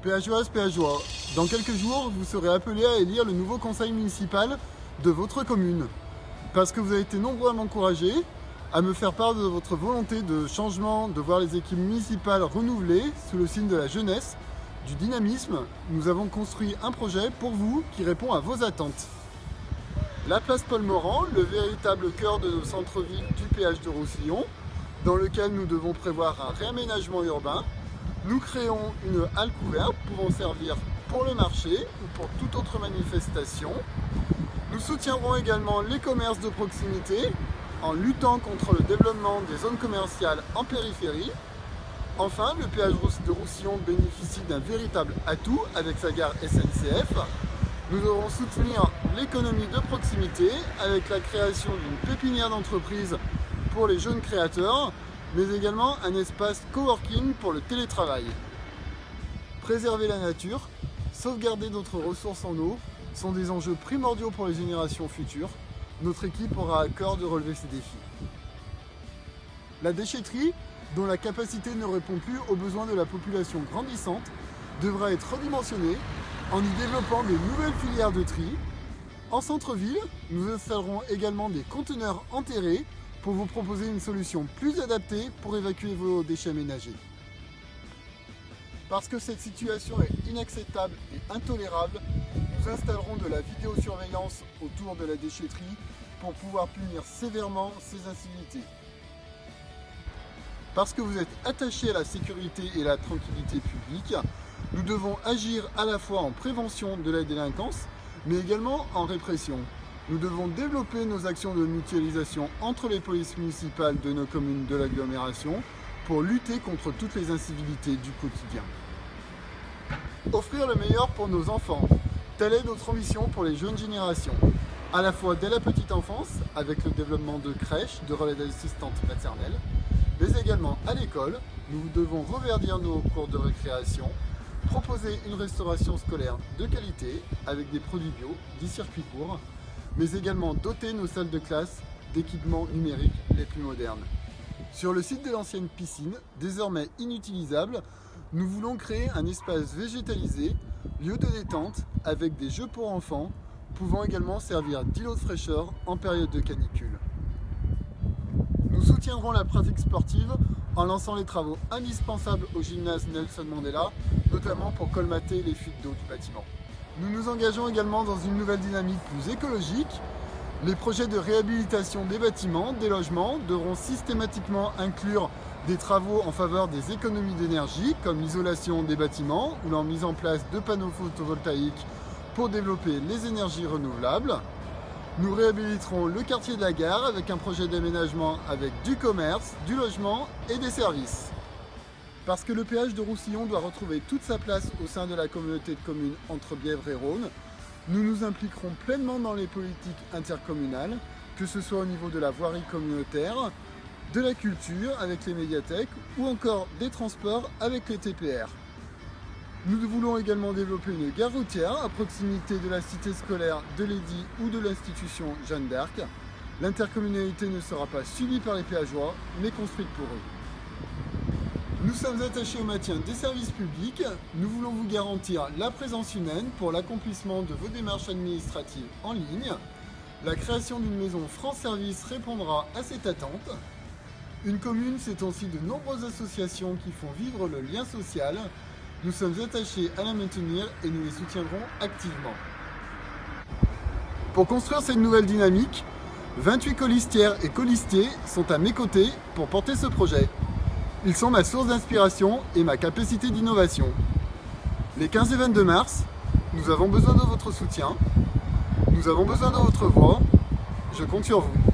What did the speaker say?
Péageoises, péageois, dans quelques jours, vous serez appelés à élire le nouveau conseil municipal de votre commune. Parce que vous avez été nombreux à m'encourager, à me faire part de votre volonté de changement, de voir les équipes municipales renouvelées sous le signe de la jeunesse, du dynamisme, nous avons construit un projet pour vous qui répond à vos attentes. La place Paul-Morand, le véritable cœur de nos centres-villes du péage de Roussillon, dans lequel nous devons prévoir un réaménagement urbain. Nous créons une halle couverte pouvant servir pour le marché ou pour toute autre manifestation. Nous soutiendrons également les commerces de proximité en luttant contre le développement des zones commerciales en périphérie. Enfin, le péage de Roussillon bénéficie d'un véritable atout avec sa gare SNCF. Nous devrons soutenir l'économie de proximité avec la création d'une pépinière d'entreprise pour les jeunes créateurs, mais également un espace coworking pour le télétravail. Préserver la nature, sauvegarder notre ressource en eau sont des enjeux primordiaux pour les générations futures. Notre équipe aura à cœur de relever ces défis. La déchetterie, dont la capacité ne répond plus aux besoins de la population grandissante, devra être redimensionnée en y développant de nouvelles filières de tri. En centre-ville, nous installerons également des conteneurs enterrés pour vous proposer une solution plus adaptée pour évacuer vos déchets ménagers. Parce que cette situation est inacceptable et intolérable, nous installerons de la vidéosurveillance autour de la déchetterie pour pouvoir punir sévèrement ces incivilités. Parce que vous êtes attachés à la sécurité et la tranquillité publique, nous devons agir à la fois en prévention de la délinquance, mais également en répression. Nous devons développer nos actions de mutualisation entre les polices municipales de nos communes de l'agglomération pour lutter contre toutes les incivilités du quotidien. Offrir le meilleur pour nos enfants, telle est notre ambition pour les jeunes générations, à la fois dès la petite enfance, avec le développement de crèches, de relais d'assistantes maternelles, mais également à l'école. Nous devons reverdir nos cours de récréation, proposer une restauration scolaire de qualité avec des produits bio, des circuits courts, mais également doter nos salles de classe d'équipements numériques les plus modernes. Sur le site de l'ancienne piscine, désormais inutilisable, nous voulons créer un espace végétalisé, lieu de détente avec des jeux pour enfants, pouvant également servir d'îlot de fraîcheur en période de canicule. Nous soutiendrons la pratique sportive en lançant les travaux indispensables au gymnase Nelson Mandela, notamment pour colmater les fuites d'eau du bâtiment. Nous nous engageons également dans une nouvelle dynamique plus écologique. Les projets de réhabilitation des bâtiments, des logements, devront systématiquement inclure des travaux en faveur des économies d'énergie, comme l'isolation des bâtiments ou la mise en place de panneaux photovoltaïques pour développer les énergies renouvelables. Nous réhabiliterons le quartier de la gare avec un projet d'aménagement avec du commerce, du logement et des services. Parce que le péage de Roussillon doit retrouver toute sa place au sein de la communauté de communes entre Bièvre et Rhône, nous nous impliquerons pleinement dans les politiques intercommunales, que ce soit au niveau de la voirie communautaire, de la culture avec les médiathèques ou encore des transports avec les TPR. Nous voulons également développer une gare routière à proximité de la cité scolaire de l'Eddy ou de l'institution Jeanne d'Arc. L'intercommunalité ne sera pas subie par les péageois, mais construite pour eux. Nous sommes attachés au maintien des services publics. Nous voulons vous garantir la présence humaine pour l'accomplissement de vos démarches administratives en ligne. La création d'une maison France Service répondra à cette attente. Une commune, c'est aussi de nombreuses associations qui font vivre le lien social. Nous sommes attachés à la maintenir et nous les soutiendrons activement. Pour construire cette nouvelle dynamique, 28 colistières et colistiers sont à mes côtés pour porter ce projet. Ils sont ma source d'inspiration et ma capacité d'innovation. Les 15 et 22 mars, nous avons besoin de votre soutien, nous avons besoin de votre voix, je compte sur vous.